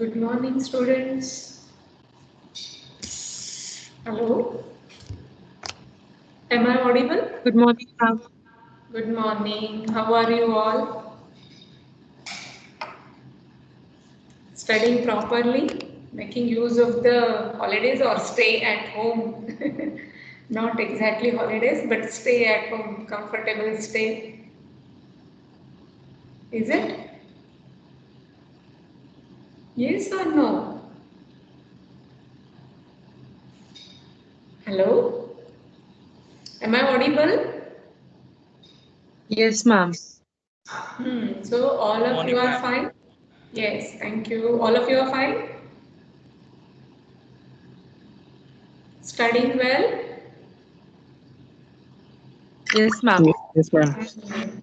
Good morning, students. Hello. Am I audible? Good morning, ma'am. Good morning. How are you all? Studying properly? Making use of the holidays or stay at home? Not exactly holidays, but stay at home, comfortable stay. Is it? Yes or no? Hello? Am I audible? Yes, ma'am. So all of you Morning, are ma'am. fine? Yes, thank you. All of you are fine? Studying well? Yes, ma'am. Yes, ma'am.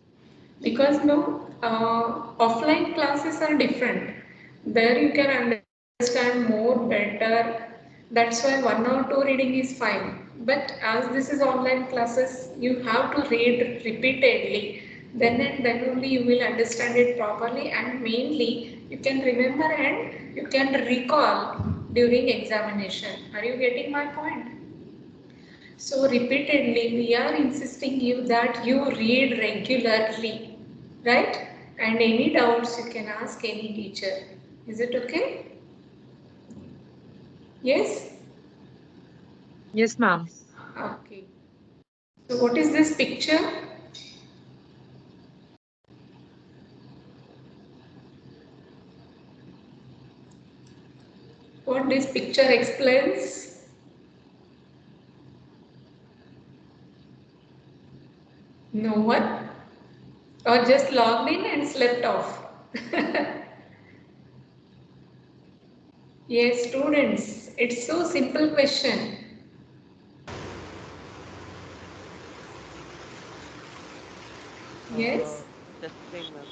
Because no, offline classes are different. There you can understand more better. That's why one or two reading is fine. But as this is online classes, you have to read repeatedly. Then and then only you will understand it properly, and mainly you can remember and you can recall during examination. Are you getting my point? So repeatedly we are insisting you that you read regularly, right? And any doubts you can ask any teacher. Is it okay? Yes? Yes, ma'am. Okay. So what is this picture? What this picture explains? No one? Or just logged in and slept off? Yes, students, it's so simple question. Yes, Chest pain, ma'am.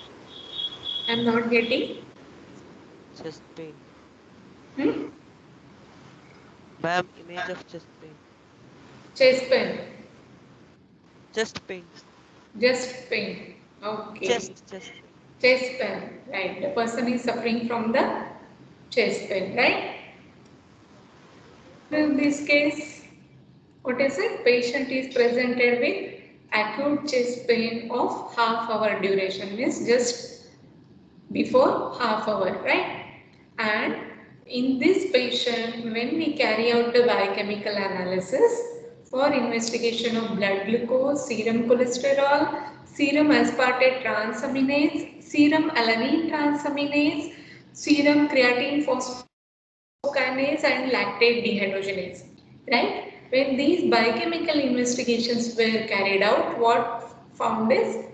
I'm not getting. Chest pain. Hmm? Ma'am, image of chest pain. Chest pain. Chest pain. Just pain. Okay. Chest pain. Chest pain. Right. The person is suffering from the chest pain, right? In this case, what is it? Patient is presented with acute chest pain of half hour duration, means just before half hour, right? And in this patient, when we carry out the biochemical analysis for investigation of blood glucose, serum cholesterol, serum aspartate transaminase, serum alanine transaminase, serum creatine phosphokinase and lactate dehydrogenase, right? When these biochemical investigations were carried out, what found is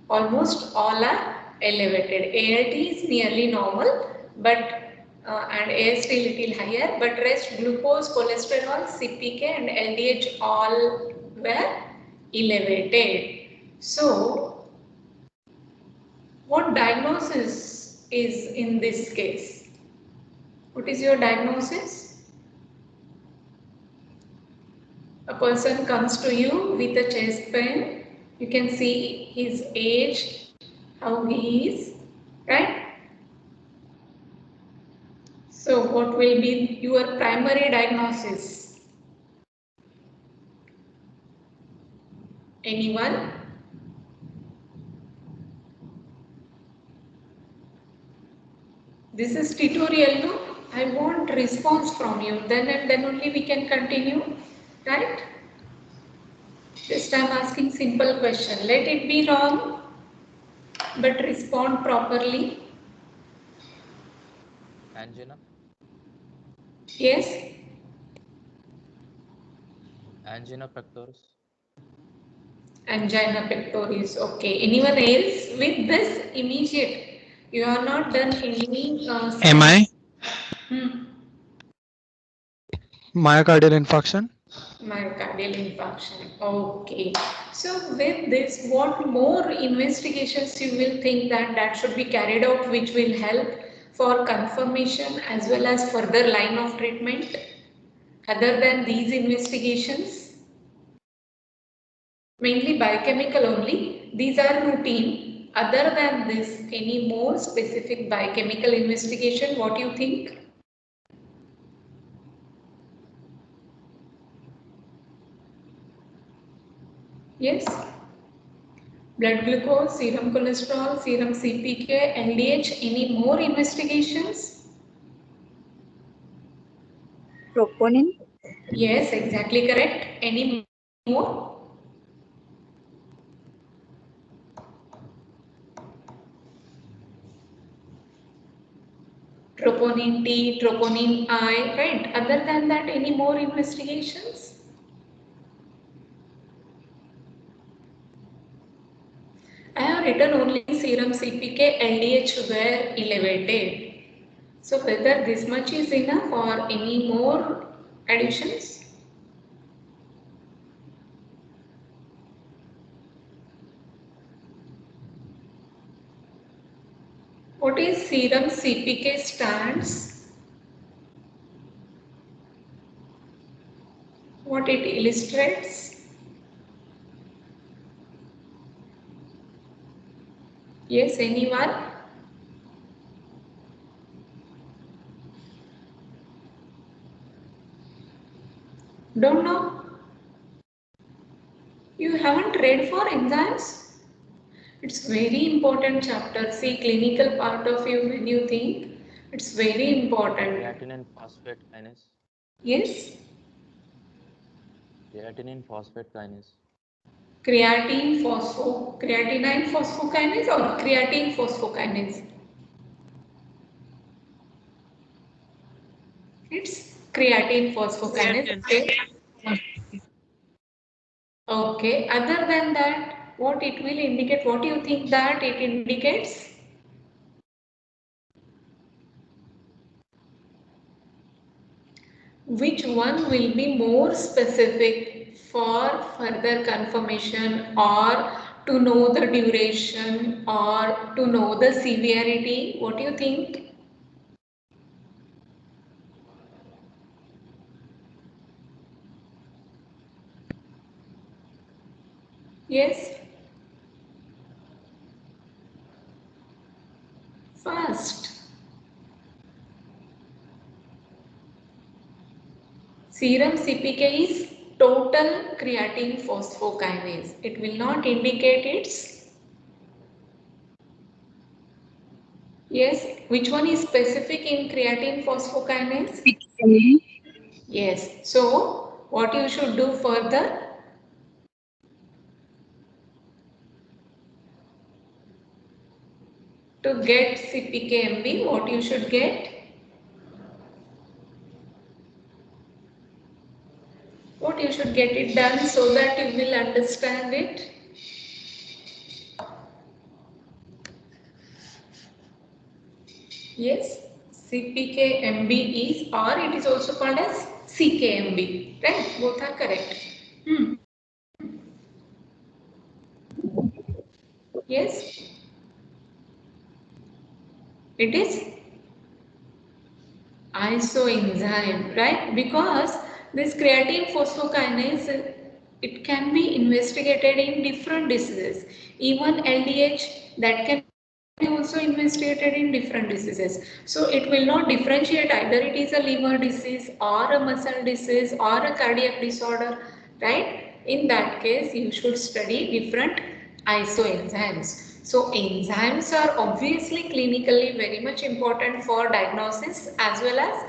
almost all are elevated. ALT is nearly normal, but and AST little higher, but rest glucose, cholesterol, CPK and LDH all were elevated. So, what diagnosis is in this case? What is your diagnosis? A person comes to you with a chest pain. You can see his age, how he is, right? So what will be your primary diagnosis? Anyone? This is tutorial, no? I want response from you. Then and then only we can continue, right? Just I am asking simple question. Let it be wrong, but respond properly. Angina, Yes? angina pectoris, Angina pectoris. Okay. Anyone else with this immediate? You are not done any Am I science. Hmm. myocardial infarction? Myocardial infarction. Okay. So with this, what more investigations you will think that should be carried out, which will help for confirmation as well as further line of treatment, other than these investigations? Mainly biochemical only. These are routine. Other than this, any more specific biochemical investigation? What do you think? Yes. Blood glucose, serum cholesterol, serum CPK, LDH. Any more investigations? Troponin. Yes, exactly correct. Any more? Troponin T, troponin I, right? Other than that, any more investigations? I have written only serum CPK, LDH were elevated. So whether this much is enough or any more additions? What is serum CPK stands? What it illustrates? Yes, anyone? Don't know? You haven't read for enzymes? It's very important chapter. See, clinical part of you when you think, it's very important. Creatinine phosphate kinase. Yes, Creatinine phosphate kinase. creatinine phosphokinase or creatine phosphokinase? It's creatine phosphokinase. Creatine. Okay. Okay. Other than that, what it will indicate? What do you think that it indicates? Which one will be more specific for further confirmation or to know the duration or to know the severity? What do you think? Yes. First, serum CPK is total creatine phosphokinase. It will not indicate its. Yes. Which one is specific in creatine phosphokinase? 6 Yes. So, what you should do further? To get CPKMB, what you should get? What you should get it done so that you will understand it? Yes, CPKMB is, or it is also called as CKMB, right? Both are correct. Yes, it is isoenzyme, right? Because this creatine phosphokinase, it can be investigated in different diseases. Even LDH, that can be also investigated in different diseases. So it will not differentiate either it is a liver disease or a muscle disease or a cardiac disorder, right? In that case, you should study different isoenzymes. So enzymes are obviously clinically very much important for diagnosis as well as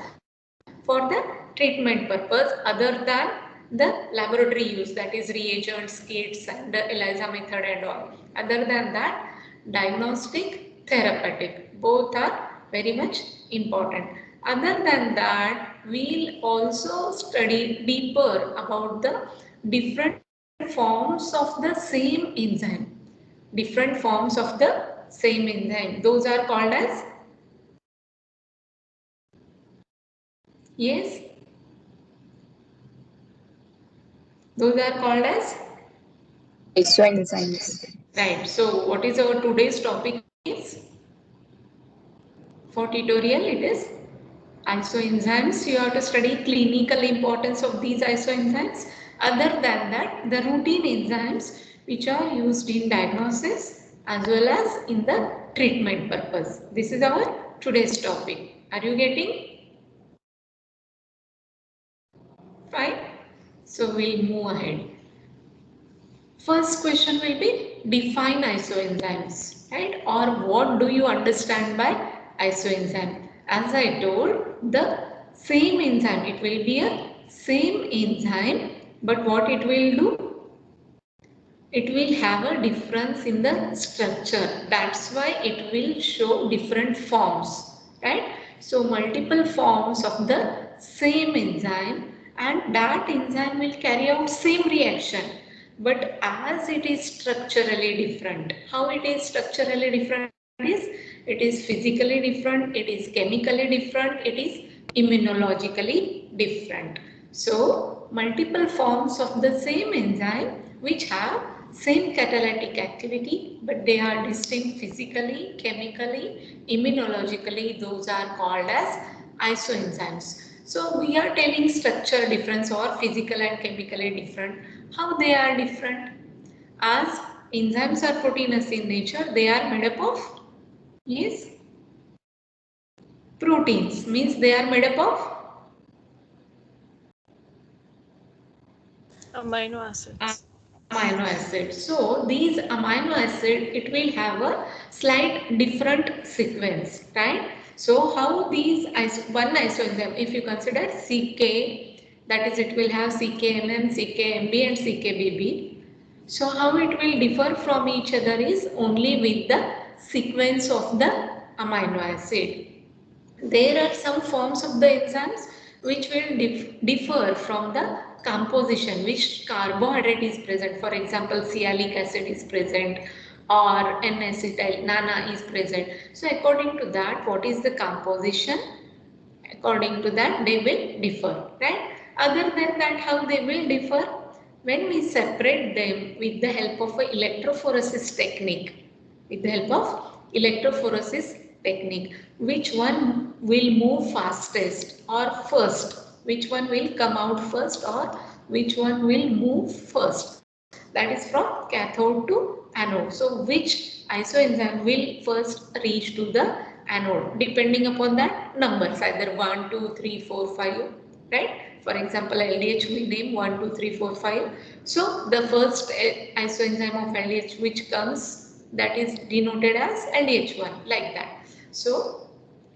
for the treatment purpose other than the laboratory use, that is reagents, kits and the ELISA method and all. Other than that, diagnostic, therapeutic, both are very much important. Other than that, we'll also study deeper about the different forms of the same enzyme. Different forms of the same enzyme. Those are called as, yes, those are called as, isoenzymes. right. So what is our today's topic is? For tutorial it is isoenzymes. You have to study clinical importance of these isoenzymes. Other than that, the routine enzymes which are used in diagnosis, as well as in the treatment purpose. This is our today's topic. Are you getting? Fine. So we'll move ahead. First question will be define isoenzymes, right? Or what do you understand by isoenzyme? As I told, the same enzyme, it will be a same enzyme, but what it will do? It will have a difference in the structure. That's why it will show different forms, right? So multiple forms of the same enzyme, and that enzyme will carry out same reaction. But as it is structurally different, how it is structurally different is, it is physically different, it is chemically different, it is immunologically different. So multiple forms of the same enzyme which have same catalytic activity, but they are distinct physically, chemically, immunologically, those are called as isoenzymes. So we are telling structure difference or physical and chemically different. How they are different? As enzymes are proteinous in nature, they are made up of, yes, proteins, means they are made up of Amino acids. amino acid. So these amino acid, it will have a slight different sequence, right? So how these one isoenzyme, if you consider CK, that is it will have CKMM, CKMB and CKBB. So how it will differ from each other is only with the sequence of the amino acid. There are some forms of the enzymes which will differ from the composition, which carbohydrate is present. For example, sialic acid is present or N-acetyl NANA is present. So according to that, what is the composition? According to that, they will differ, right? Other than that, how they will differ? When we separate them with the help of an electrophoresis technique, with the help of electrophoresis technique, which one will move fastest or first, which one will come out first or which one will move first, that is from cathode to anode. So which isoenzyme will first reach to the anode, depending upon that numbers, either 1, 2, 3, 4, 5, right? For example, LDH we name 1, 2, 3, 4, 5. So the first isoenzyme of LDH which comes, that is denoted as LDH1, like that. So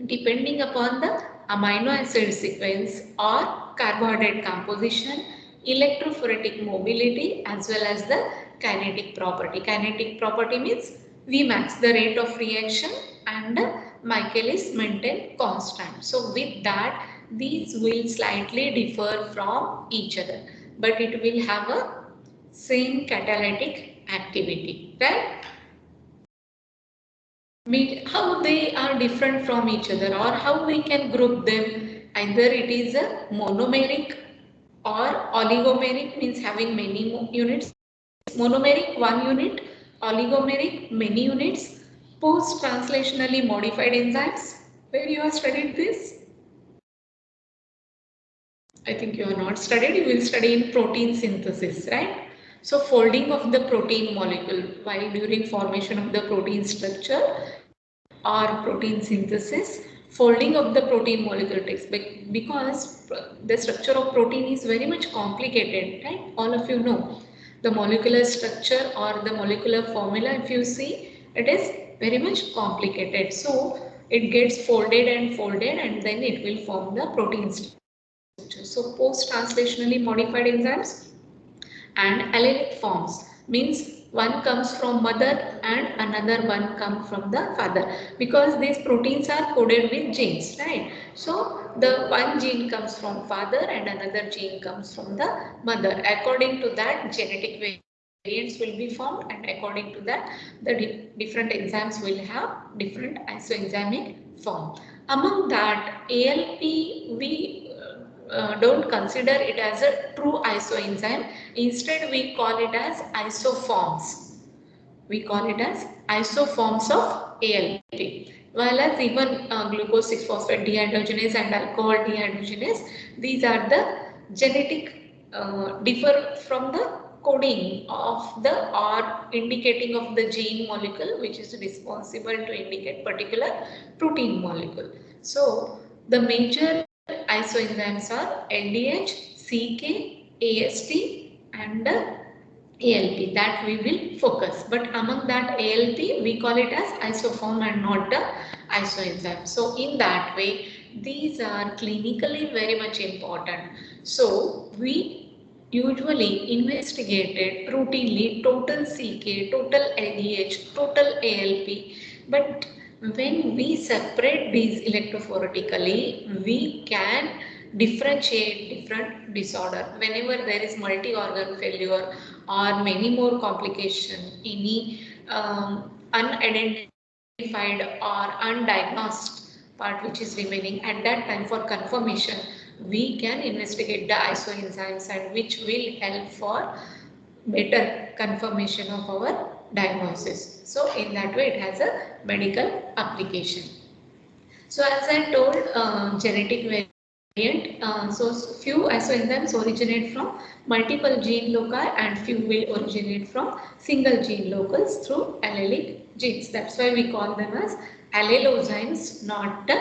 depending upon the amino acid sequence or carbohydrate composition, electrophoretic mobility as well as the kinetic property. Kinetic property means Vmax, the rate of reaction, and Michaelis Menten constant. So with that, these will slightly differ from each other, but it will have a same catalytic activity, right? How they are different from each other, or how we can group them. Either it is a monomeric or oligomeric, means having many units. Monomeric 1 unit, oligomeric many units, post translationally modified enzymes. Where you have studied this? I think you are not studied. You will study in protein synthesis, right? So folding of the protein molecule while during formation of the protein structure or protein synthesis, folding of the protein molecule takes, because the structure of protein is very much complicated, right? All of you know the molecular structure or the molecular formula. If you see, it is very much complicated. So it gets folded and then it will form the protein structure. So post translationally modified enzymes and allelic forms, means one comes from mother and another one comes from the father, because these proteins are coded with genes, right? So the one gene comes from father and another gene comes from the mother. According to that, genetic variants will be formed, and according to that, the different enzymes will have different isoenzymic form. Among that, ALP we don't consider it as a true isoenzyme. Instead, we call it as isoforms. We call it as isoforms of ALP. While as even glucose 6-phosphate dehydrogenase and alcohol dehydrogenase, these are the genetic differ from the coding of the or indicating of the gene molecule which is responsible to indicate particular protein molecule. So the major isoenzymes are LDH, CK, AST and ALP that we will focus. But among that ALP we call it as isoform and not the isoenzyme. So in that way these are clinically very much important. So we usually investigated routinely total CK, total LDH, total ALP. But when we separate these electrophoretically, we can differentiate different disorder. Whenever there is multi-organ failure or many more complication, any unidentified or undiagnosed part which is remaining, at that time for confirmation we can investigate the isoenzymes and which will help for better confirmation of our diagnosis. So in that way it has a medical application. So as I told, genetic variant, so few isoenzymes originate from multiple gene loci and few will originate from single gene locals through allelic genes. That's why we call them as allelozymes, not the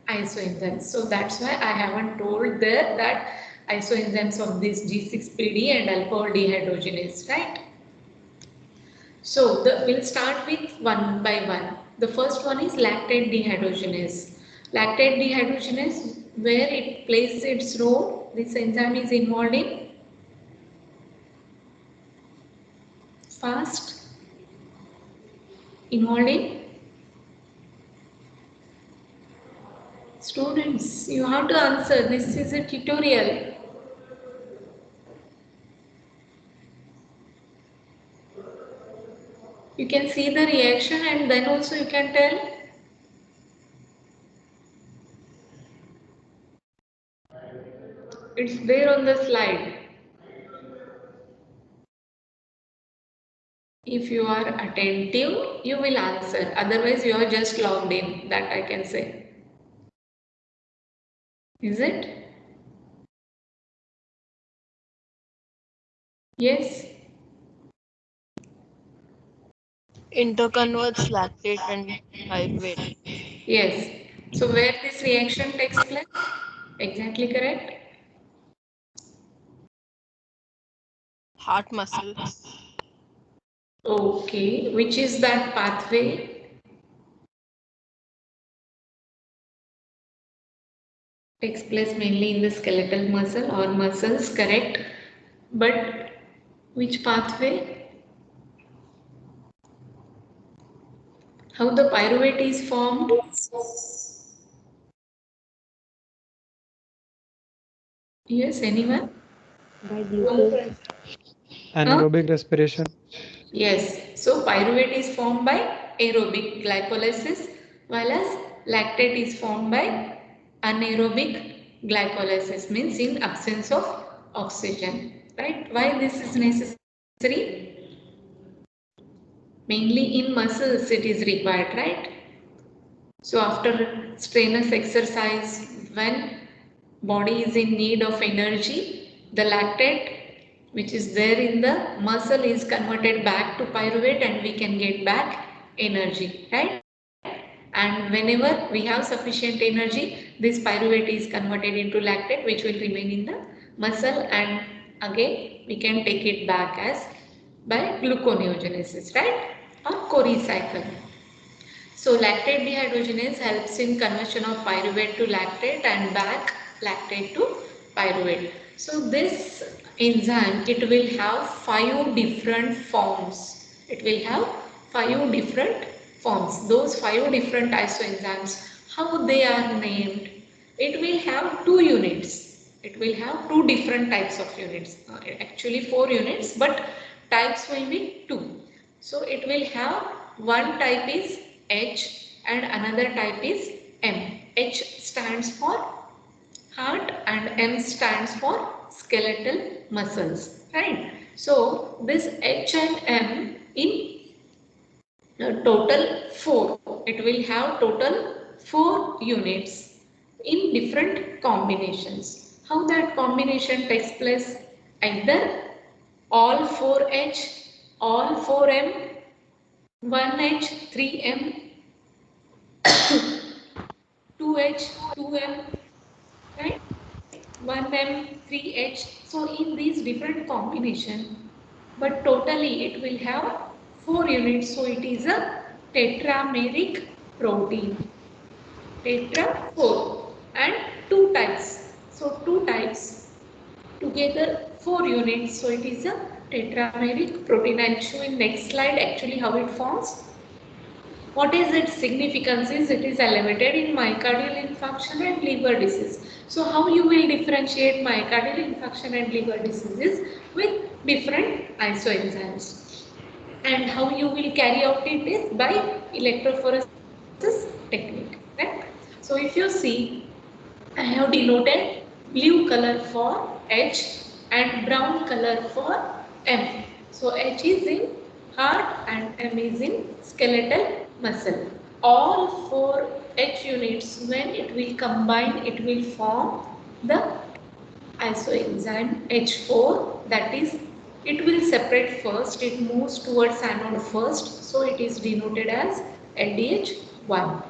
isoenzymes. So that's why I haven't told there that isoenzymes of this G6PD and alcohol dehydrogenase, right? So we'll start with one by one. The first one is lactate dehydrogenase. Lactate dehydrogenase, where it plays its role, this enzyme is involved in fast, involved in students. You have to answer. This is a tutorial. You can see the reaction and then also you can tell. It's there on the slide. If you are attentive, you will answer. Otherwise, you are just logged in. That I can say. Is it? Yes. Interconverts lactate and pyruvate. Yes. So where this reaction takes place? Exactly correct. Heart muscle. Okay. Which is that pathway? Takes place mainly in the skeletal muscle or muscles, correct? But which pathway? How the pyruvate is formed? Yes, anyone? By glucose. Anaerobic respiration. Yes. So pyruvate is formed by aerobic glycolysis, while as lactate is formed by anaerobic glycolysis, means in absence of oxygen. Right? Why this is necessary? Mainly in muscles it is required, right? So after strenuous exercise, when body is in need of energy, the lactate which is there in the muscle is converted back to pyruvate and we can get back energy, right? And whenever we have sufficient energy, this pyruvate is converted into lactate which will remain in the muscle and again we can take it back as by gluconeogenesis, right? Or Cori cycle. So lactate dehydrogenase helps in conversion of pyruvate to lactate and back lactate to pyruvate. So this enzyme, it will have 5 different forms. It will have 5 different forms. Those 5 different isoenzymes, how they are named? It will have 2 units. It will have 2 different types of units. Actually 4 units, but types will be 2. So it will have one type is H and another type is M. H stands for heart and M stands for skeletal muscles, right? So this H and M in total 4. It will have total 4 units in different combinations. How that combination takes place? Either all 4H, all 4M, 1H, 3M, 2H, 2M, right? 1M, 3H. So in these different combination, but totally it will have 4 units. So it is a tetrameric protein. Tetra 4 and 2 types. So 2 types together 4 units. So it is a tetrameric protein. I'll show in next slide actually how it forms. What is its significance is it is elevated in myocardial infarction and liver disease. So how you will differentiate myocardial infarction and liver diseases with different isoenzymes. And how you will carry out it is by electrophoresis technique. Right? So if you see, I have denoted blue color for H and brown color for M. So H is in heart and M is in skeletal muscle. All 4 H units, when it will combine, it will form the isoenzyme H4, that is, it will separate first, it moves towards anode first, so it is denoted as LDH1.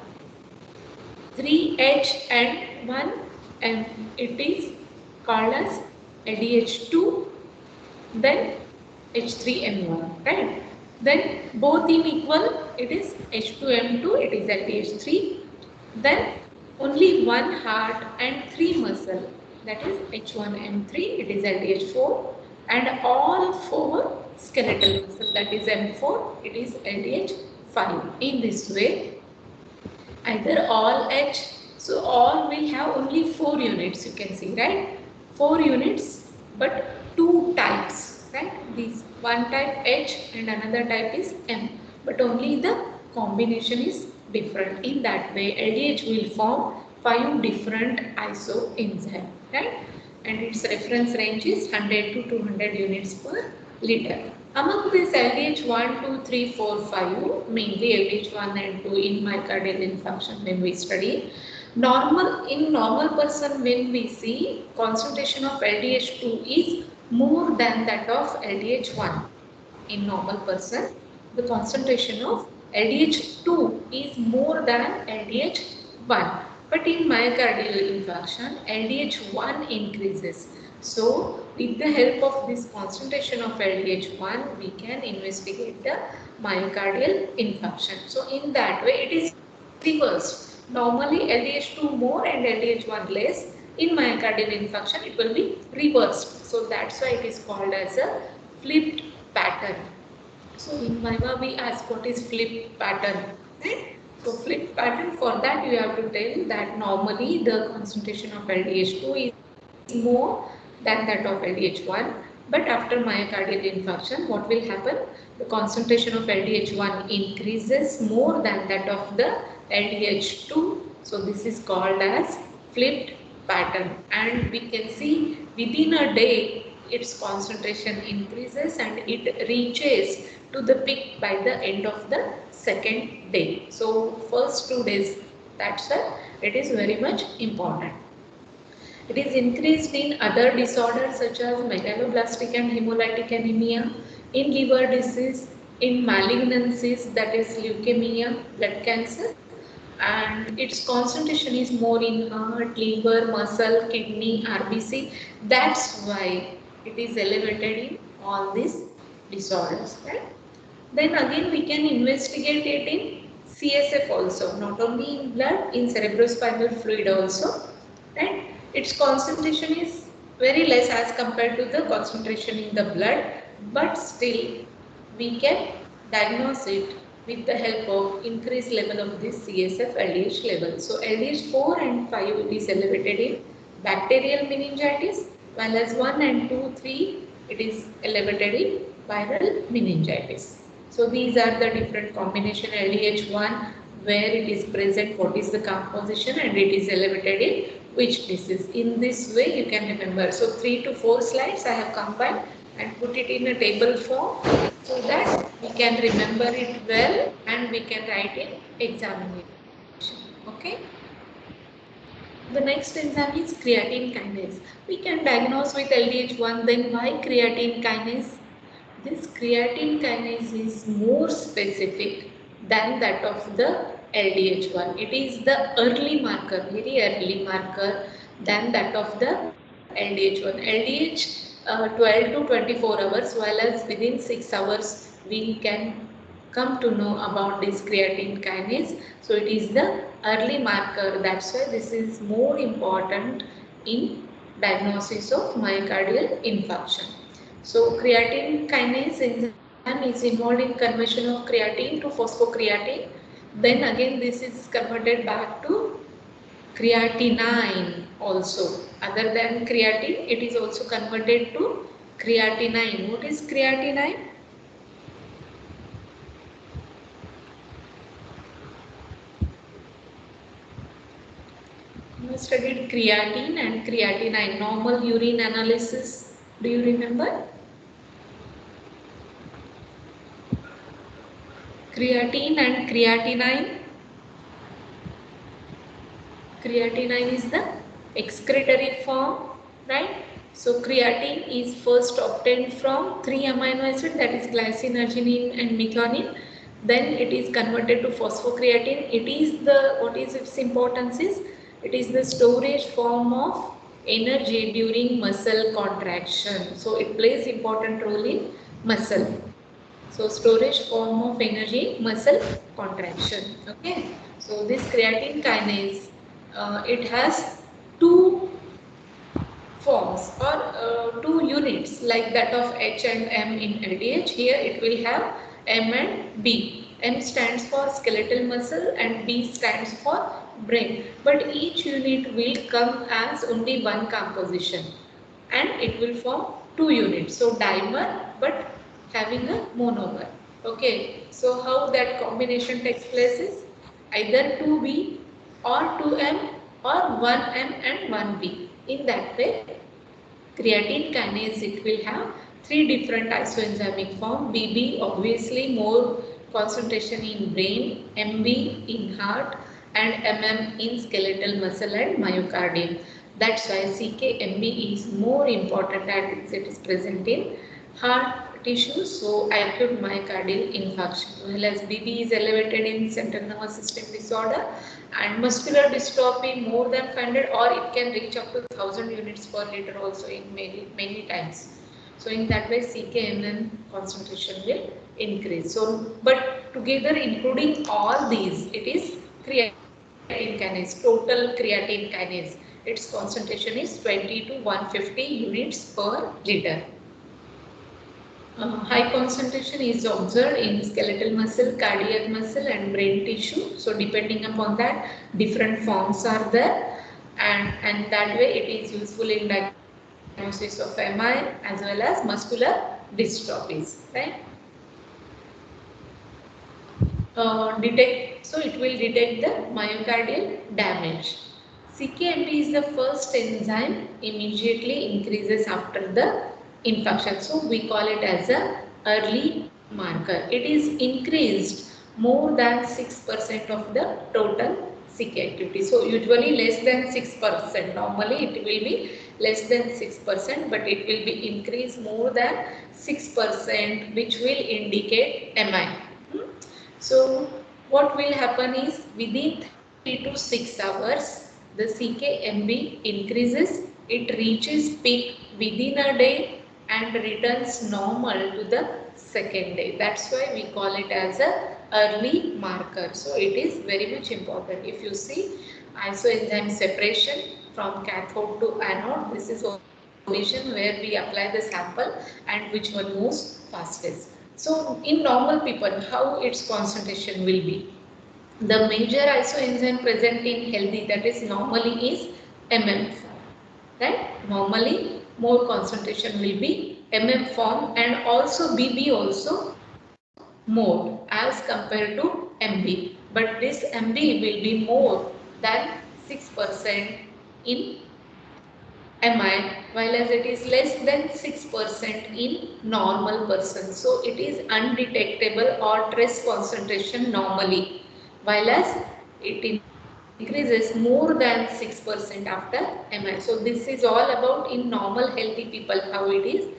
3H and 1M, it is called as LDH2, then H3M1, right? Then both in equal, it is H2M2, it is LDH3. Then only one heart and 3 muscle, that is H1M3, it is LDH4. And all 4 skeletal muscle, that is M4, it is LDH5. In this way, either all H, so all will have only 4 units, you can see, right? 4 units, but 2 types, right? These one type H and another type is M, but only the combination is different. In that way, LDH will form 5 different isoenzymes, right? And its reference range is 100 to 200 units per liter. Among this LDH 1, 2, 3, 4, 5, mainly LDH 1 and 2 in myocardial infarction when we study. In normal person when we see concentration of LDH2 is more than that of LDH1. In normal person, the concentration of LDH2 is more than LDH1. But in myocardial infarction, LDH1 increases. So, with the help of this concentration of LDH1, we can investigate the myocardial infarction. So, in that way, it is reversed. Normally, LDH2 more and LDH1 less. In myocardial infarction, it will be reversed. So, that's why it is called as a flipped pattern. So in Viva we ask what is flip pattern, right? So flip pattern, for that you have to tell that normally the concentration of LDH2 is more than that of LDH1, but after myocardial infarction what will happen? The concentration of LDH1 increases more than that of the LDH2. So this is called as flipped pattern, and we can see within a day its concentration increases and it reaches to the peak by the end of the second day. So first 2 days, that's why it is very much important. It is increased in other disorders such as megaloblastic and hemolytic anemia, in liver disease, in malignancies, that is leukemia, blood cancer, and its concentration is more in heart, liver, muscle, kidney, RBC. That's why it is elevated in all these disorders, right? Then again we can investigate it in CSF also, not only in blood, in cerebrospinal fluid also, right? Its concentration is very less as compared to the concentration in the blood, but still we can diagnose it with the help of increased level of this CSF LDH level. So LDH 4 and 5 it is elevated in bacterial meningitis, while as 1 and 2, 3 it is elevated in viral meningitis. So these are the different combination LDH1 where it is present, what is the composition, and it is elevated in which disease. In this way you can remember. So 3 to 4 slides I have combined and put it in a table form so that we can remember it well and we can write in examination. Okay. The next enzyme is creatine kinase. We can diagnose with LDH1, then why creatine kinase? this creatine kinase is more specific than that of the LDH1. It is the early marker, very early marker than that of the LDH1. LDH 12 to 24 hours, while as within 6 hours we can come to know about this creatine kinase. So it is the early marker. That's why this is more important in diagnosis of myocardial infarction. So creatine kinase enzyme is involved in conversion of creatine to phosphocreatine. Then again this is converted back to creatinine also. Other than creatine, it is also converted to creatinine. What is creatinine? You studied creatine and creatinine. Normal urine analysis. Do you remember? Creatine and creatinine. Creatinine is the excretory form, right? So creatine is first obtained from 3 amino acids, that is glycine, arginine and methionine. Then it is converted to phosphocreatine. It is the, what is its importance is, it is the storage form of energy during muscle contraction. So it plays important role in muscle. So storage form of energy, muscle contraction. Okay. So this creatine kinase, it has two forms or two units like that of H and M in LDH. Here it will have M and B. M stands for skeletal muscle and B stands for brain. But each unit will come as only one composition and it will form two units. So dimer but having a monomer. Okay. So how that combination takes place is either 2B or 2M or 1M and 1B. In that way, creatine kinase, it will have three different isoenzymic form. BB obviously more concentration in brain, MB in heart and MM in skeletal muscle and myocardium. That's why CKMB is more important as it is present in heart tissue, so acute myocardial infarction. Whereas BB is elevated in central nervous system disorder and muscular dystrophy more than 500 or it can reach up to 1000 units per liter also in many times. So in that way CKMM concentration will increase. So but together including all these, it is creatine kinase, total creatine kinase. Its concentration is 20 to 150 units per liter. High concentration is observed in skeletal muscle, cardiac muscle and brain tissue. So depending upon that, different forms are there and that way it is useful in diagnosis of MI as well as muscular dystrophies, right? So it will detect the myocardial damage. CKMB is the first enzyme immediately increases after the infarction. So we call it as a early marker. It is increased more than 6% of the total CK activity. So usually less than 6%. Normally it will be less than 6%, but it will be increased more than 6%, which will indicate MI. So what will happen is within 3 to 6 hours, the CKMB increases, it reaches peak within a day and returns normal to the second day. That's why we call it as a early marker. So it is very much important. If you see isoenzyme separation from cathode to anode, this is origin where we apply the sample and which one moves fastest. So in normal people, how its concentration will be? The major isoenzyme present in healthy, that is normally is MM form, right? Normally more concentration will be MM form and also BB also more as compared to MB. But this MB will be more than 6% in MI, while as it is less than 6% in normal person. So it is undetectable or trace concentration normally, while as it increases more than 6% after MI. So this is all about in normal healthy people how it is.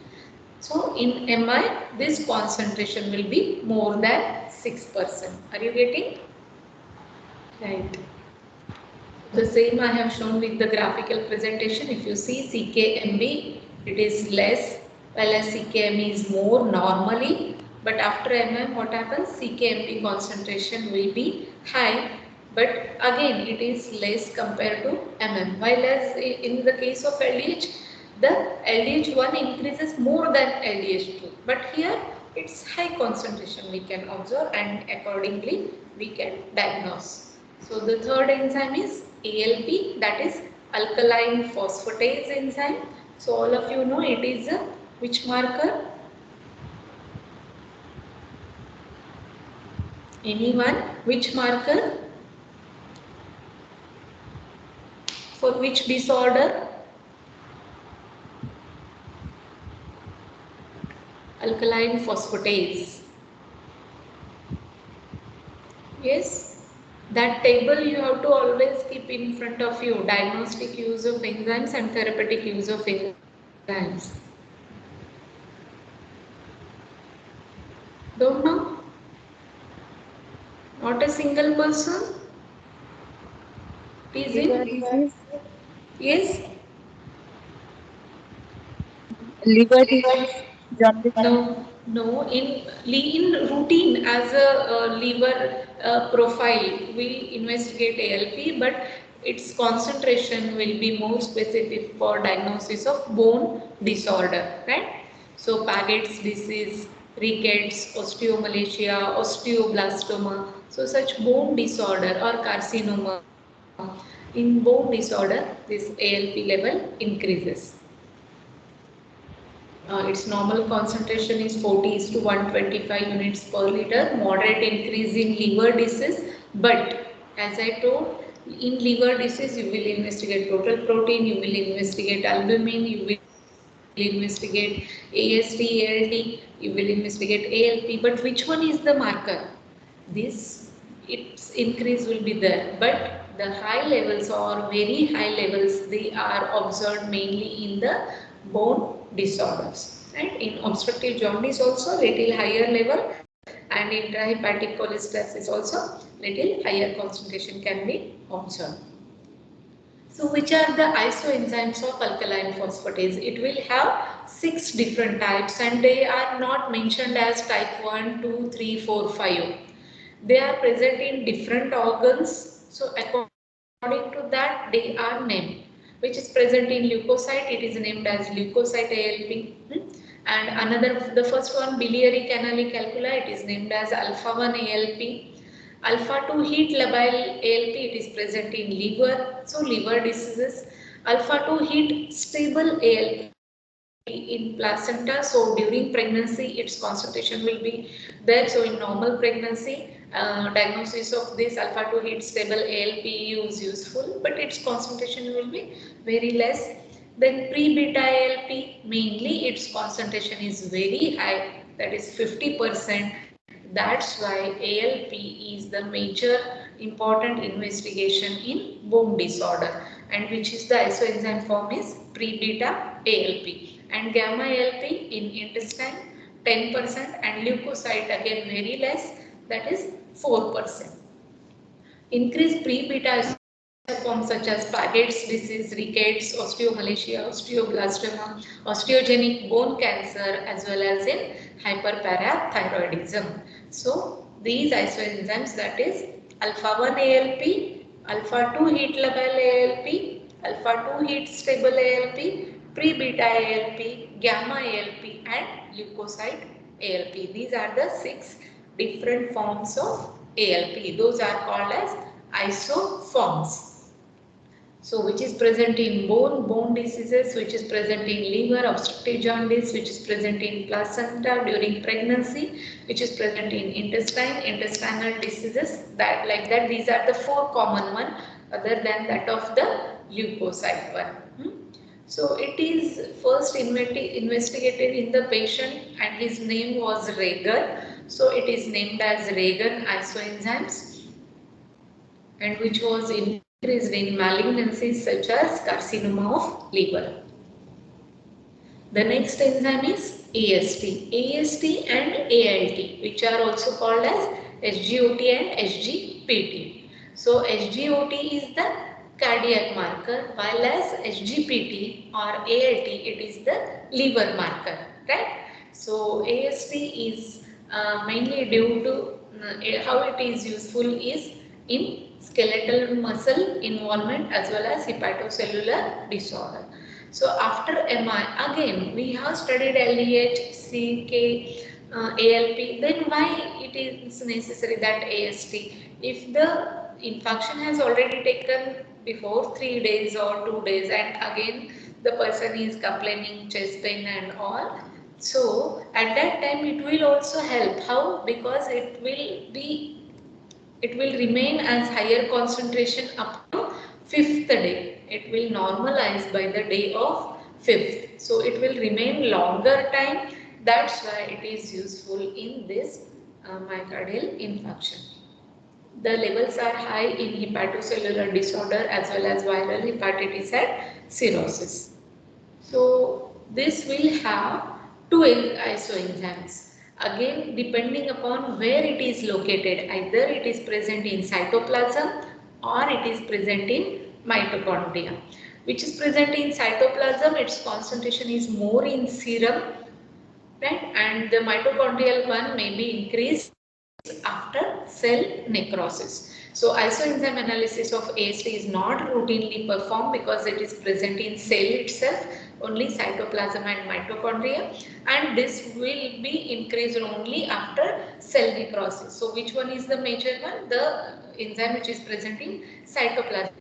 So in MI, this concentration will be more than 6%. Are you getting? Right. The same I have shown with the graphical presentation. If you see CKMB, it is less, while as CKME is more normally. But after MM, what happens? CKMB concentration will be high, but again it is less compared to MM. While as in the case of LDH, the LDH1 increases more than LDH2. But here it's high concentration we can observe, and accordingly we can diagnose. So the third enzyme is ALP, that is alkaline phosphatase enzyme. So all of you know it is a which marker? Anyone? Which marker? For which disorder? Alkaline phosphatase. Yes, that table you have to always keep in front of you. Diagnostic use of enzymes and therapeutic use of enzymes. Don't know? Not a single person? Is Liver it? disease. Yes? Liver disease. Jaundice. No. In routine as a liver profile, we investigate ALP, but its concentration will be more specific for diagnosis of bone disorder, right? So Paget's disease, rickets, osteomalacia, osteoblastoma. So such bone disorder or carcinoma. In bone disorder, this ALP level increases. Its normal concentration is 40 to 125 units per liter, moderate increase in liver disease. But as I told, in liver disease, you will investigate total protein, you will investigate albumin, you will investigate AST, ALT, you will investigate ALP. But which one is the marker? This its increase will be there, but the high levels or very high levels, they are observed mainly in the bone disorders. And in obstructive jaundice also little higher level, and in intrahepatic cholestasis also little higher concentration can be observed. So which are the isoenzymes of alkaline phosphatase? It will have 6 different types, and they are not mentioned as type 1, 2, 3, 4, 5. They are present in different organs. So according to that, they are named. Which is present in leukocyte, it is named as leukocyte ALP. And another, the first one, biliary canali calculi, it is named as alpha 1 ALP. Alpha 2 heat labile ALP, it is present in liver. So liver diseases. Alpha 2 heat stable ALP in placenta. So during pregnancy, its concentration will be there. So in normal pregnancy, diagnosis of this alpha 2 heat stable ALP is useful, but its concentration will be very less. Then pre-beta ALP, mainly its concentration is very high, that is 50%. That's why ALP is the major important investigation in bone disorder, and which is the isoenzyme form is pre-beta ALP, and gamma ALP in intestine 10%, and leukocyte again very less, that is 4%. Increased pre-beta forms such as Paget's disease, rickets, osteomalacia, osteoblastoma, osteogenic bone cancer, as well as in hyperparathyroidism. So these isoenzymes, that is alpha 1 ALP, alpha 2 heat labile ALP, alpha 2 heat stable ALP, pre-beta ALP, gamma ALP, and leukocyte ALP. These are the 6 different forms of ALP. Those are called as isoforms. So which is present in bone diseases, which is present in liver, obstructive jaundice, which is present in placenta during pregnancy, which is present in intestinal diseases, that like that. These are the 4 common one other than that of the leukocyte one. So it is first investigated in the patient, and his name was Regan. So it is named as Regan isoenzymes, and which was increased in malignancies such as carcinoma of liver. The next enzyme is AST, AST and ALT, which are also called as SGOT and SGPT. So SGOT is the cardiac marker, while as SGPT or ALT, it is the liver marker, right? So AST is mainly due to how it is useful is in skeletal muscle involvement as well as hepatocellular disorder. So after MI, again we have studied LDH, CK, ALP. Then why it is necessary that AST? If the infarction has already taken before 3 days or 2 days, and again the person is complaining chest pain and all, so at that time it will also help. How? Because it will remain as higher concentration up to 5th day. It will normalize by the day of 5th. So it will remain longer time. That's why it is useful in this myocardial infarction. The levels are high in hepatocellular disorder as well as viral hepatitis and cirrhosis. So this will have two isoenzymes. Again, depending upon where it is located, either it is present in cytoplasm or it is present in mitochondria. Which is present in cytoplasm, its concentration is more in serum, right? And the mitochondrial one may be increased after cell necrosis. So isoenzyme analysis of AST is not routinely performed because it is present in cell itself, only cytoplasm and mitochondria, and this will be increased only after cell necrosis. So which one is the major one? The enzyme which is present in cytoplasm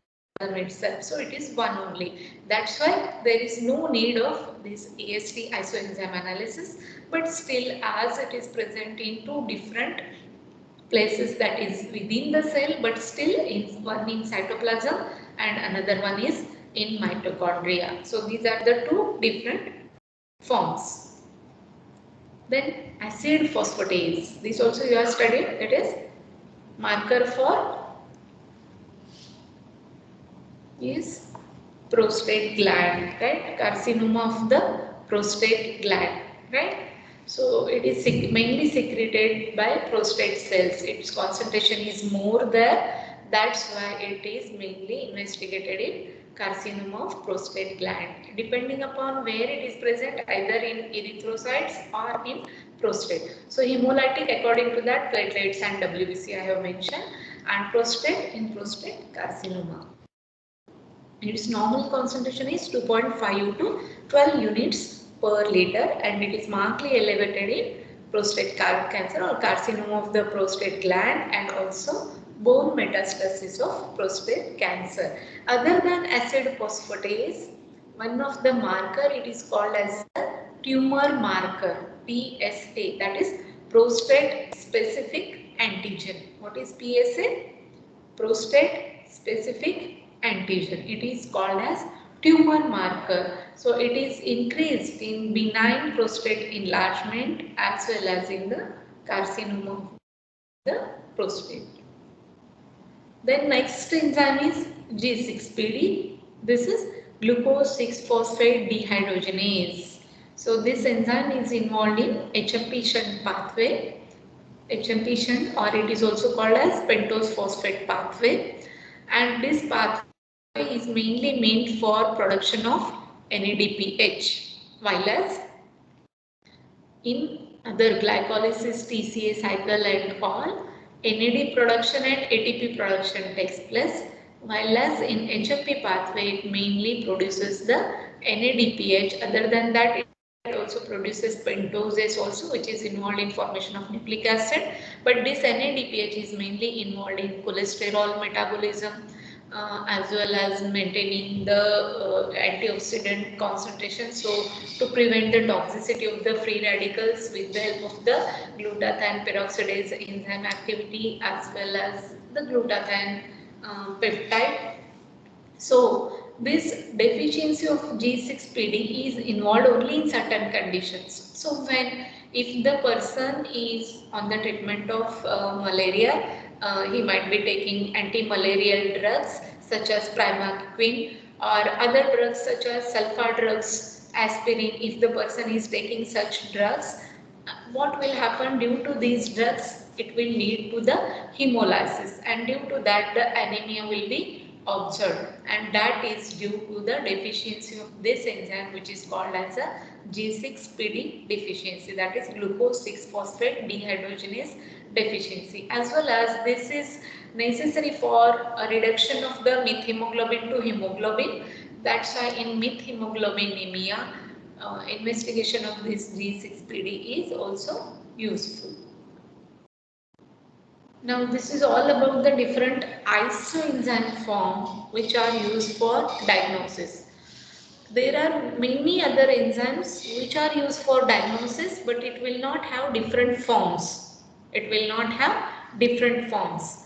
itself. So it is one only. That's why there is no need of this AST isoenzyme analysis, but still as it is present in two different places, that is within the cell, but still in one in cytoplasm and another one is in mitochondria. So these are the two different forms. Then acid phosphatase, this also you have studied, that is marker for is prostate gland, right? Carcinoma of the prostate gland, right? So it is mainly secreted by prostate cells. Its concentration is more there. That's why it is mainly investigated in carcinoma of prostate gland. Depending upon where it is present, either in erythrocytes or in prostate. So hemolytic, according to that, platelets and WBC I have mentioned, and prostate in prostate carcinoma. Its normal concentration is 2.5 to 12 units per liter, and it is markedly elevated in prostate cancer or carcinoma of the prostate gland, and also bone metastasis of prostate cancer. Other than acid phosphatase, one of the marker, it is called as the tumor marker, PSA, that is prostate specific antigen. What is PSA? Prostate specific antigen. It is called as tumor marker. So it is increased in benign prostate enlargement as well as in the carcinoma of the prostate. Then next enzyme is G6PD. This is glucose 6-phosphate dehydrogenase. So this enzyme is involved in HMP shunt pathway, HMP shunt, or it is also called as pentose phosphate pathway, and this pathway is mainly meant for production of NADPH, while as in other glycolysis, TCA cycle and all, NAD production and ATP production takes place, while as in HMP pathway it mainly produces the NADPH. Other than that, it also produces pentoses also, which is involved in formation of nucleic acid, but this NADPH is mainly involved in cholesterol metabolism, as well as maintaining the antioxidant concentration, so to prevent the toxicity of the free radicals with the help of the glutathione peroxidase enzyme activity as well as the glutathione peptide. So this deficiency of G6PD is involved only in certain conditions. So if the person is on the treatment of malaria, he might be taking anti-malarial drugs such as primaquine or other drugs such as sulfa drugs aspirin, if the person is taking such drugs, what will happen due to these drugs? It will lead to the hemolysis, and due to that the anemia will be observed, and that is due to the deficiency of this enzyme, which is called as a G6PD deficiency, that is glucose 6-phosphate dehydrogenase deficiency. As well as this is necessary for a reduction of the methemoglobin to hemoglobin. That's why in methemoglobinemia, investigation of this G6PD is also useful. Now this is all about the different isoenzyme form which are used for diagnosis. There are many other enzymes which are used for diagnosis, but it will not have different forms. It will not have different forms.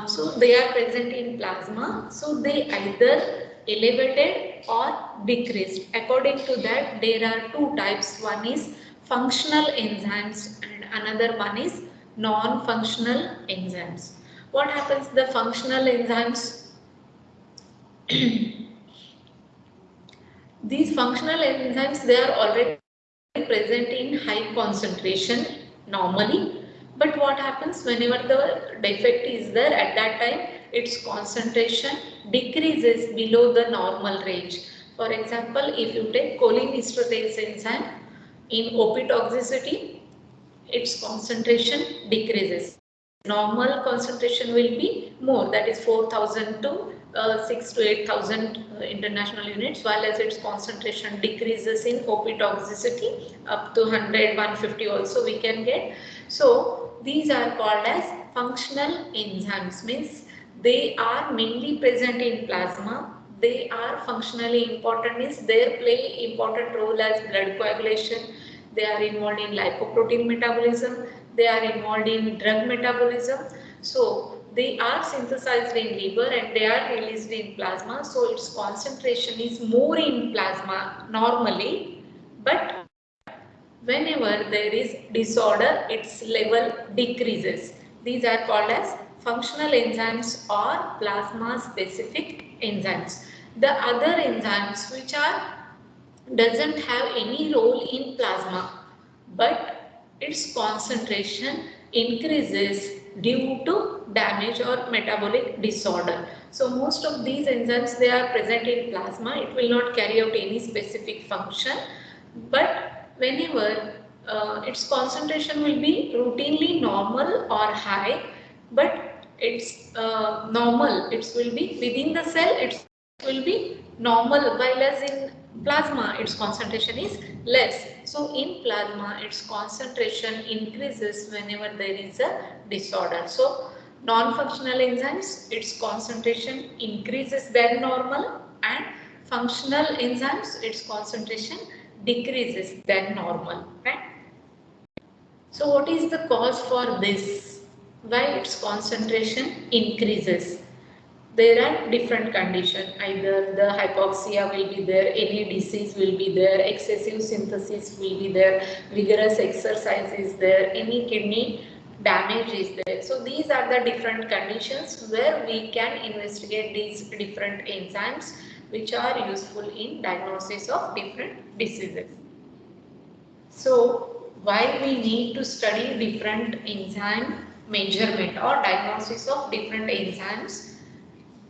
So they are present in plasma. So they either elevated or decreased. According to that, there are two types. One is functional enzymes and another one is non-functional enzymes. What happens? The functional enzymes these functional enzymes, they are already present in high concentration normally, but what happens whenever the defect is there, at that time its concentration decreases below the normal range. For example, if you take cholinesterase enzyme in OP toxicity, its concentration decreases. Normal concentration will be more, that is 4,000 to 6 to 8,000 international units, while as its concentration decreases in OP toxicity up to 100, 150 also we can get. So these are called as functional enzymes, means they are mainly present in plasma. They are functionally important, means they play important role as blood coagulation. They are involved in lipoprotein metabolism, they are involved in drug metabolism. So they are synthesized in liver and they are released in plasma. So its concentration is more in plasma normally, but whenever there is disorder, its level decreases. These are called as functional enzymes or plasma specific enzymes. The other enzymes which are doesn't have any role in plasma, but its concentration increases due to damage or metabolic disorder. So most of these enzymes, they are present in plasma. It will not carry out any specific function, but whenever its concentration will be routinely normal or high, but it's normal, it will be within the cell, it will be normal, while as in plasma its concentration is less. So in plasma its concentration increases whenever there is a disorder. So non-functional enzymes, its concentration increases than normal, and functional enzymes, its concentration decreases than normal, right? So what is the cause for this? Why its concentration increases? There are different conditions, either the hypoxia will be there, any disease will be there, excessive synthesis will be there, vigorous exercise is there, any kidney damage is there. So these are the different conditions where we can investigate these different enzymes which are useful in diagnosis of different diseases. So why we need to study different enzyme measurement or diagnosis of different enzymes?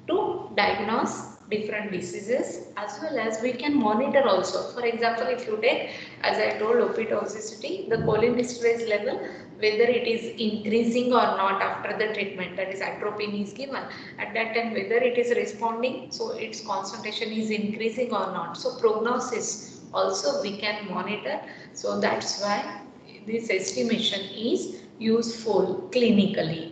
To diagnose different diseases, as well as we can monitor also. For example, if you take, as I told, OP toxicity, the cholinesterase level, whether it is increasing or not after the treatment, that is atropine is given, at that time whether it is responding, so its concentration is increasing or not. So prognosis also we can monitor. So that's why this estimation is useful clinically.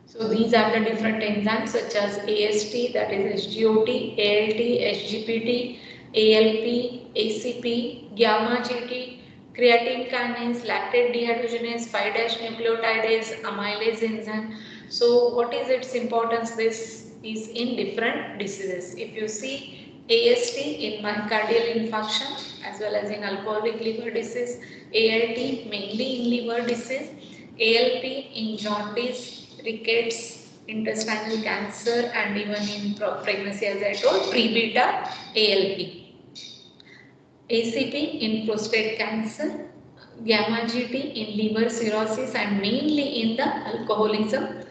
So these are the different enzymes such as AST, that is SGOT, ALT, SGPT, ALP, ACP, gamma GT, creatine kinase, lactate dehydrogenase, 5-nucleotidase, amylase enzyme. So what is its importance? This is in different diseases. If you see AST in myocardial infarction as well as in alcoholic liver disease, ALT mainly in liver disease, ALP in jaundice, rickets, intestinal cancer, and even in pregnancy, as I told, pre-beta ALP. ACP in prostate cancer, gamma GT in liver cirrhosis and mainly in the alcoholism.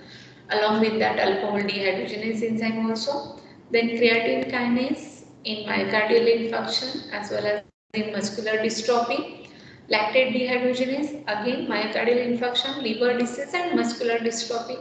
Along with that, alcohol dehydrogenase enzyme also. Then creatine kinase in myocardial infarction as well as in muscular dystrophy. Lactate dehydrogenase again myocardial infarction, liver disease and muscular dystrophy.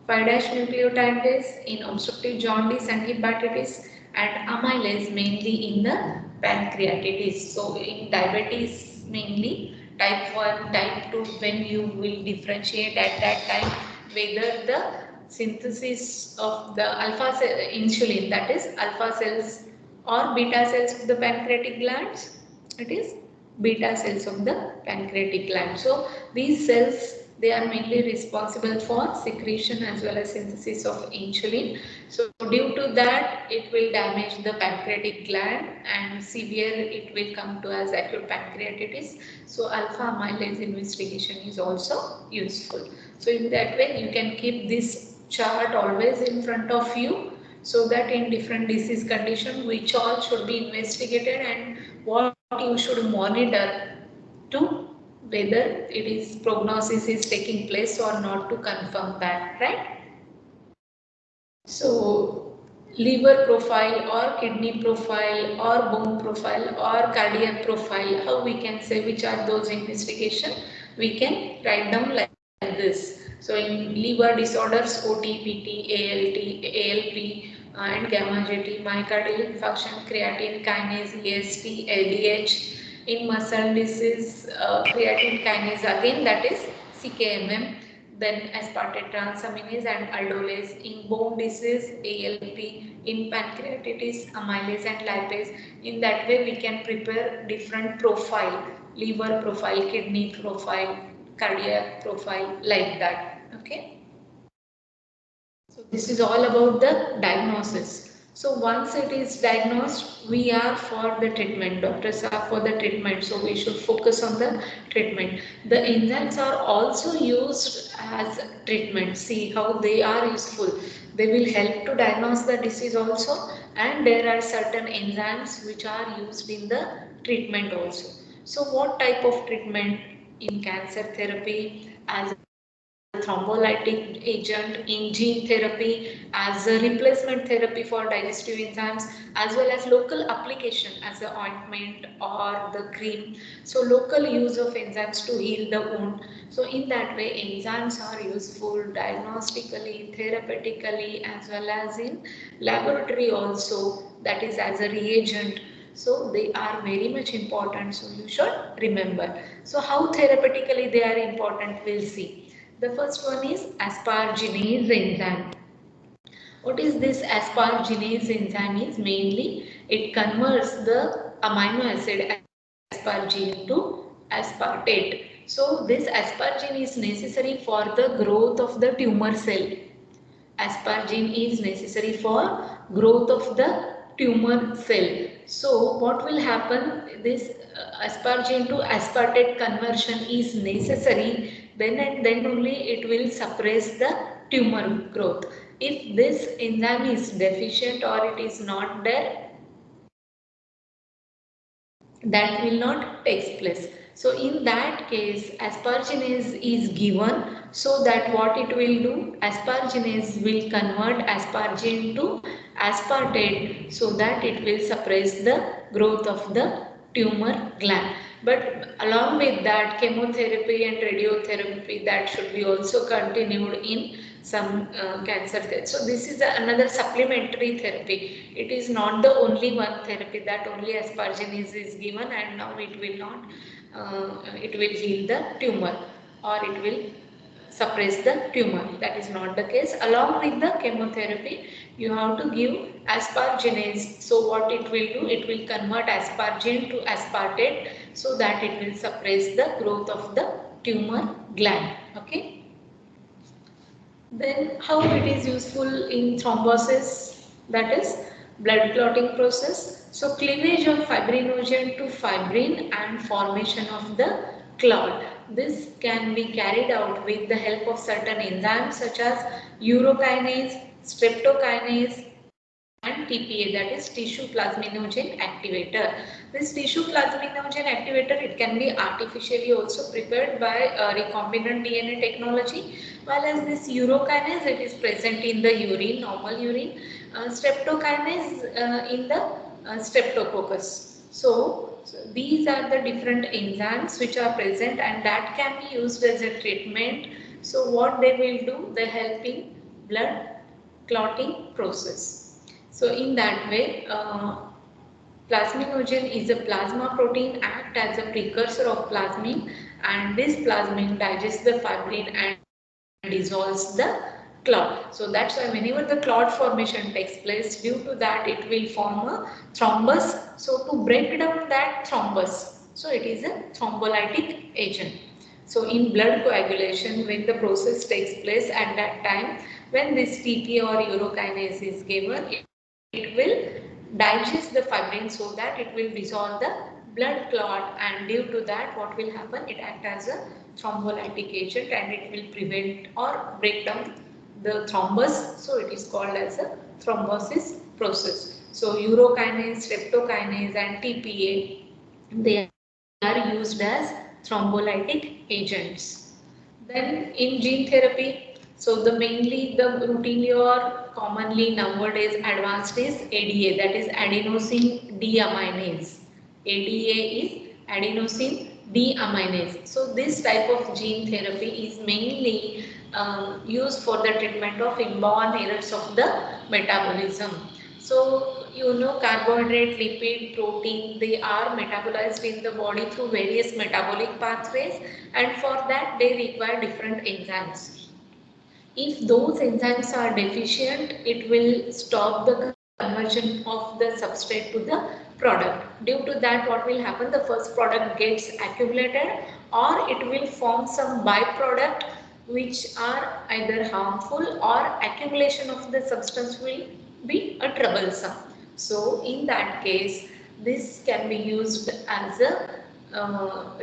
5' nucleotidase in obstructive jaundice and hepatitis, and amylase mainly in the pancreatitis. So in diabetes mainly type 1, type 2, when you will differentiate at that time whether the synthesis of the insulin, that is alpha cells or beta cells of the pancreatic glands, it is beta cells of the pancreatic gland. So these cells, they are mainly responsible for secretion as well as synthesis of insulin. So due to that, it will damage the pancreatic gland and severe it will come to as acute pancreatitis. So alpha amylase investigation is also useful. So in that way, you can keep this chart always in front of you, so that in different disease condition which all should be investigated and what you should monitor to whether it is prognosis is taking place or not, to confirm that, right? So liver profile or kidney profile or bone profile or cardiac profile, how we can say which are those investigation? We can write down like this. So in liver disorders, OT, PT, ALT, ALP and gamma GT, myocardial infarction, creatine kinase, EST, LDH. In muscle disease, creatine kinase again, that is CKMM, then aspartate transaminase and aldolase. In bone disease, ALP. In pancreatitis, amylase and lipase. In that way, we can prepare different profile, liver profile, kidney profile, cardiac profile, like that. Okay. So this is all about the diagnosis. So once it is diagnosed, we are for the treatment. Doctors are for the treatment. So we should focus on the treatment. The enzymes are also used as treatment. See how they are useful. They will help to diagnose the disease also, and there are certain enzymes which are used in the treatment also. So what type of treatment in cancer therapy? As thrombolytic agent, in gene therapy, as a replacement therapy for digestive enzymes, as well as local application as the ointment or the cream. So local use of enzymes to heal the wound. So in that way, enzymes are useful diagnostically, therapeutically, as well as in laboratory also, that is as a reagent. So they are very much important, so you should remember. So how therapeutically they are important, we'll see. The first one is asparginase enzyme. What is this asparginase enzyme? Is mainly it converts the amino acid aspargine to aspartate. So this aspargine is necessary for the growth of the tumor cell. Aspargine is necessary for growth of the tumor cell. So what will happen? This aspargine to aspartate conversion is necessary, then and then only it will suppress the tumor growth. If this enzyme is deficient or it is not there, that will not take place. So in that case, asparginase is given, so that what it will do, asparginase will convert aspargine to aspartate, so that it will suppress the growth of the tumor gland. But along with that, chemotherapy and radiotherapy, that should be also continued in some cancer therapy. So this is another supplementary therapy. It is not the only one therapy that only asparginase is given and now it will not, it will heal the tumor or it will suppress the tumor. That is not the case. Along with the chemotherapy, you have to give asparginase. So what it will do, it will convert aspargine to aspartate, so that it will suppress the growth of the tumor gland. Okay. Then how it is useful in thrombosis, that is blood clotting process. So cleavage of fibrinogen to fibrin and formation of the clot. This can be carried out with the help of certain enzymes such as urokinase, streptokinase, and TPA, that is tissue plasminogen activator. This tissue plasminogen activator, it can be artificially also prepared by recombinant DNA technology, while as this urokinase, it is present in the urine, normal urine, streptokinase in the streptococcus. So these are the different enzymes which are present and that can be used as a treatment. So what they will do, they help in blood clotting process. So in that way, plasminogen is a plasma protein act as a precursor of plasmin, and this plasmin digests the fibrin and dissolves the clot. So that's why whenever the clot formation takes place, due to that it will form a thrombus. So to break down that thrombus, so it is a thrombolytic agent. So in blood coagulation, when the process takes place at that time, when this TPA or urokinase is given, it will digest the fibrin so that it will dissolve the blood clot, and due to that what will happen, it acts as a thrombolytic agent and it will prevent or break down the thrombus. So it is called as a thrombosis process. So urokinase, streptokinase and TPA, they are used as thrombolytic agents. Then in gene therapy, so the mainly the routinely or commonly nowadays advanced is ADA, that is adenosine deaminase. ADA is adenosine deaminase. So this type of gene therapy is mainly used for the treatment of inborn errors of the metabolism. So you know, carbohydrate, lipid, protein, they are metabolized in the body through various metabolic pathways, and for that they require different enzymes. If those enzymes are deficient, it will stop the conversion of the substrate to the product. Due to that, what will happen? The first product gets accumulated or it will form some byproduct which are either harmful or accumulation of the substance will be a troublesome. So in that case, this can be used as a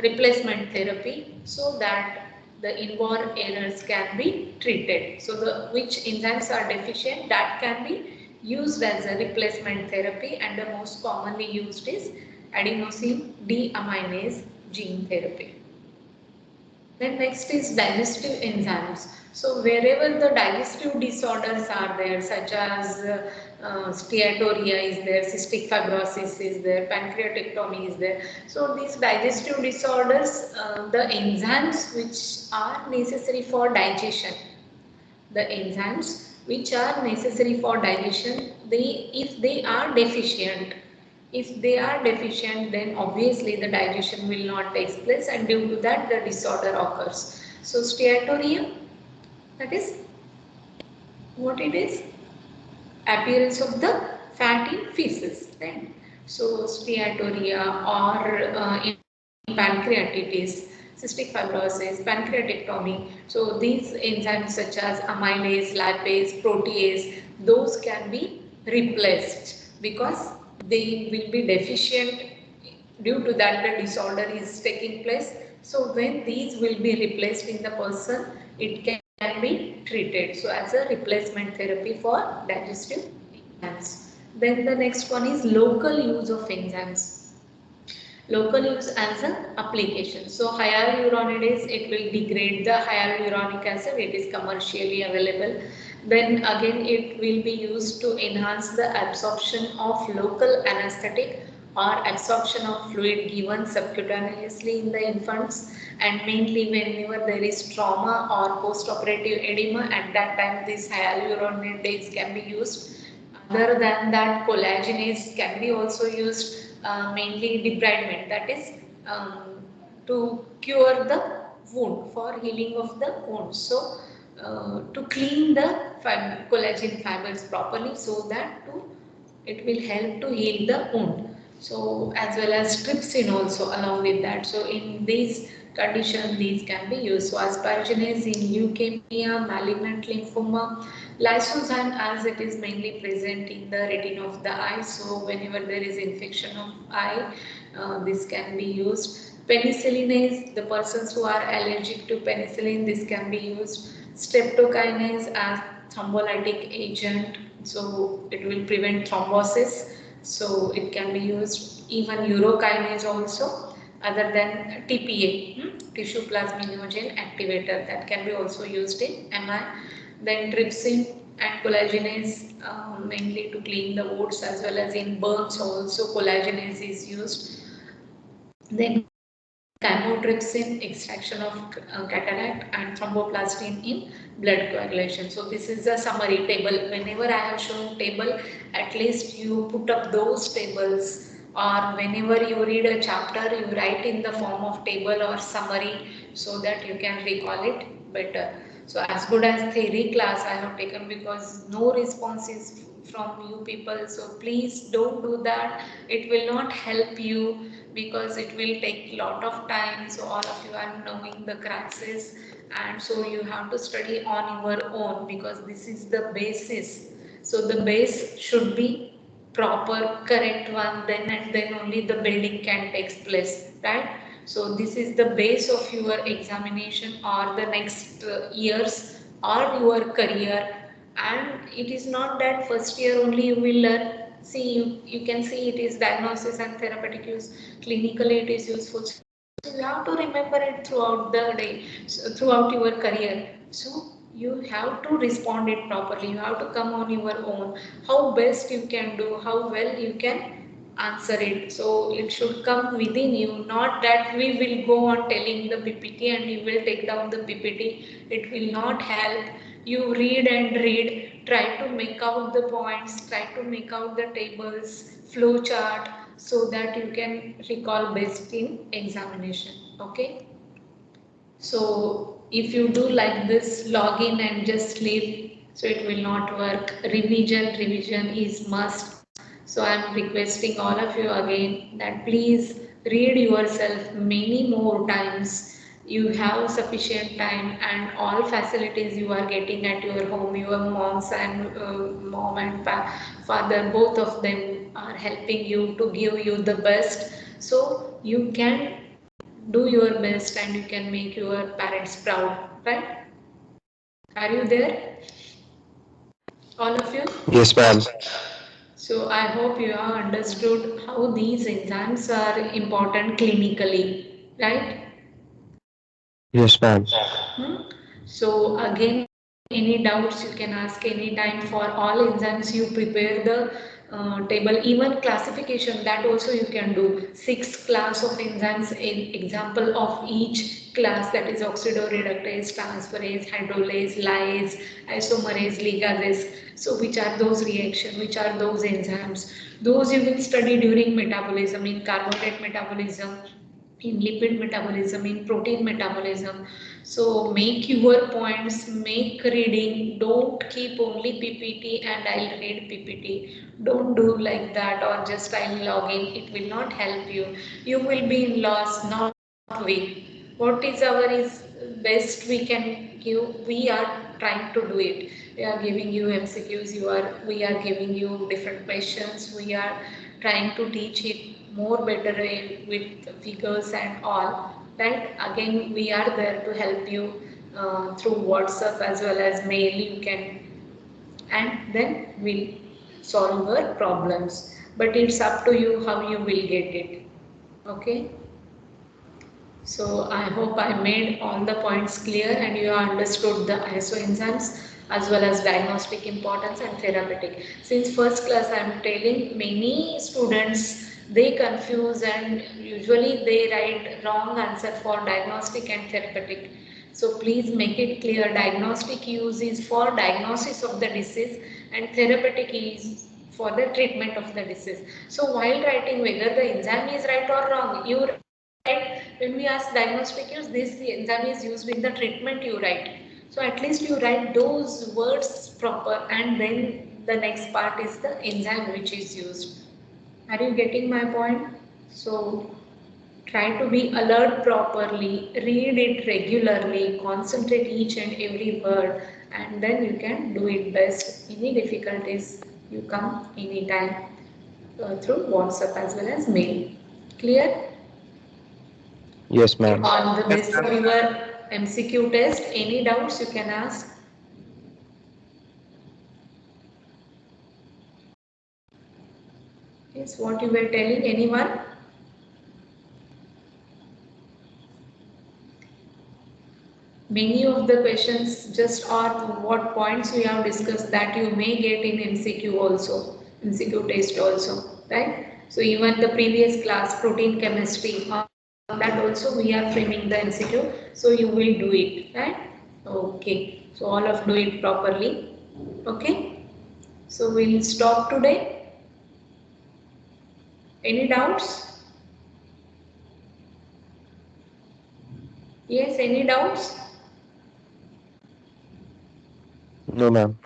replacement therapy so that the inborn errors can be treated. So the which enzymes are deficient, that can be used as a replacement therapy, and the most commonly used is adenosine deaminase gene therapy. Then next is digestive enzymes. So wherever the digestive disorders are there, such as steatorrhea is there, cystic fibrosis is there, pancreatectomy is there. So these digestive disorders, the enzymes which are necessary for digestion, the enzymes which are necessary for digestion, if they are deficient, then obviously the digestion will not take place, and due to that the disorder occurs. So steatorrhea, that is what it is, appearance of the fat in feces, right? So steatorrhea or in pancreatitis, cystic fibrosis, pancreatectomy. So these enzymes such as amylase, lipase, protease, those can be replaced because they will be deficient. Due to that the disorder is taking place. So when these will be replaced in the person, it can be treated. So as a replacement therapy for digestive enzymes. Then the next one is local use of enzymes. Local use as an application. So hyaluronidase, it will degrade the hyaluronic acid, it is commercially available. Then again it will be used to enhance the absorption of local anesthetic or absorption of fluid given subcutaneously in the infants, and mainly whenever there is trauma or post-operative edema, at that time this hyaluronidase can be used. Other than that, collagenase can be also used, mainly debridement, that is to cure the wound, for healing of the wound. So to clean the collagen fibers properly so that it will help to heal the wound. So as well as trypsin also along with that. So in these conditions, these can be used. So asparaginase in leukemia, malignant lymphoma, lysozyme as it is mainly present in the retina of the eye. So whenever there is infection of eye, this can be used. Penicillinase, the persons who are allergic to penicillin, this can be used. Streptokinase as thrombolytic agent, so it will prevent thrombosis. So it can be used, even urokinase also, other than TPA, tissue plasminogen activator, that can be also used in MI. Then trypsin and collagenase, mainly to clean the wounds, as well as in burns also collagenase is used. Then chymotrypsin, extraction of cataract, and thromboplastin in blood coagulation. So this is a summary table. Whenever I have shown table, at least you put up those tables, or whenever you read a chapter, you write in the form of table or summary, so that you can recall it better. So as good as theory class I have taken, because no response is from you people, so please don't do that. It will not help you, because it will take lot of time. So all of you are knowing the crisis, and so you have to study on your own, because this is the basis. So the base should be proper, correct one, then and then only the building can take place, right? So this is the base of your examination or the next years or your career. And it is not that first year only you will learn. See, you can see it is diagnosis and therapeutic use. Clinically it is useful. So you have to remember it throughout the day, so throughout your career. So you have to respond it properly. You have to come on your own. How best you can do, how well you can answer it. So it should come within you, not that we will go on telling the PPT and you will take down the PPT. It will not help. You read and read, try to make out the points, try to make out the tables, flow chart, so that you can recall best in examination. Okay. So if you do like this, log in and just leave, so it will not work. Revision is must. So I am requesting all of you again that please read yourself many more times. You have sufficient time, and all facilities you are getting at your home. Your mom and father, both of them are helping you to give you the best. So you can do your best and you can make your parents proud, right? Are you there, all of you? Yes, ma'am. So I hope you have understood how these exams are important clinically, right? Yes, ma'am. Hmm? So again, any doubts you can ask anytime. For all exams you prepare the table, even classification, that also you can do. 6 class of enzymes, in example of each class, that is oxidoreductase, transferase, hydrolase, lyase, isomerase, ligase. So which are those reactions, which are those enzymes, those you will study during metabolism, in carbohydrate metabolism, in lipid metabolism, in protein metabolism. So make your points, make reading, don't keep only PPT and I'll read PPT. Don't do like that, or just I'll log in. It will not help you. You will be in loss, not we. What is our is best we can give, we are trying to do it. We are giving you MCQs, we are giving you different questions, we are trying to teach it more better way with figures and all, right? Again, we are there to help you through WhatsApp as well as mail. You can, and then we'll solve your problems. But it's up to you how you will get it. Okay. So I hope I made all the points clear and you understood the isoenzymes as well as diagnostic importance and therapeutic. Since first class I am telling, many students they confuse and usually they write wrong answer for diagnostic and therapeutic. So please make it clear, diagnostic use is for diagnosis of the disease and therapeutic is for the treatment of the disease. So while writing whether the enzyme is right or wrong, you write, when we ask diagnostic use, this the enzyme is used in the treatment, you write. So at least you write those words proper, and then the next part is the enzyme which is used. Are you getting my point? So try to be alert properly, read it regularly, concentrate each and every word, and then you can do it best. Any difficulties, you come anytime through WhatsApp as well as mail. Clear? Yes, ma'am. All the best for your MCQ test. Any doubts you can ask. Yes, what you were telling, anyone? Many of the questions just are what points we have discussed that you may get in MCQ also, MCQ test also, right? So even the previous class, protein chemistry, that also we are framing the MCQ, so you will do it, right? Okay, so all of do it properly, okay? So we'll stop today. Any doubts? Yes, any doubts? No, ma'am.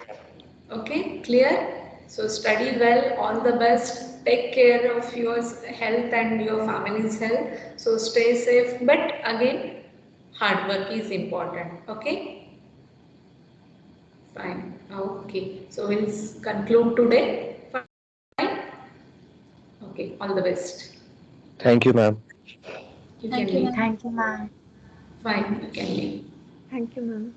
Okay, clear? So study well, all the best. Take care of your health and your family's health. So stay safe, but again, hard work is important. Okay? Fine. Okay. So we'll conclude today. Fine. Okay. All the best. Thank you, ma'am. You can leave. Thank you, ma'am. Fine. You can leave. Thank you, ma'am.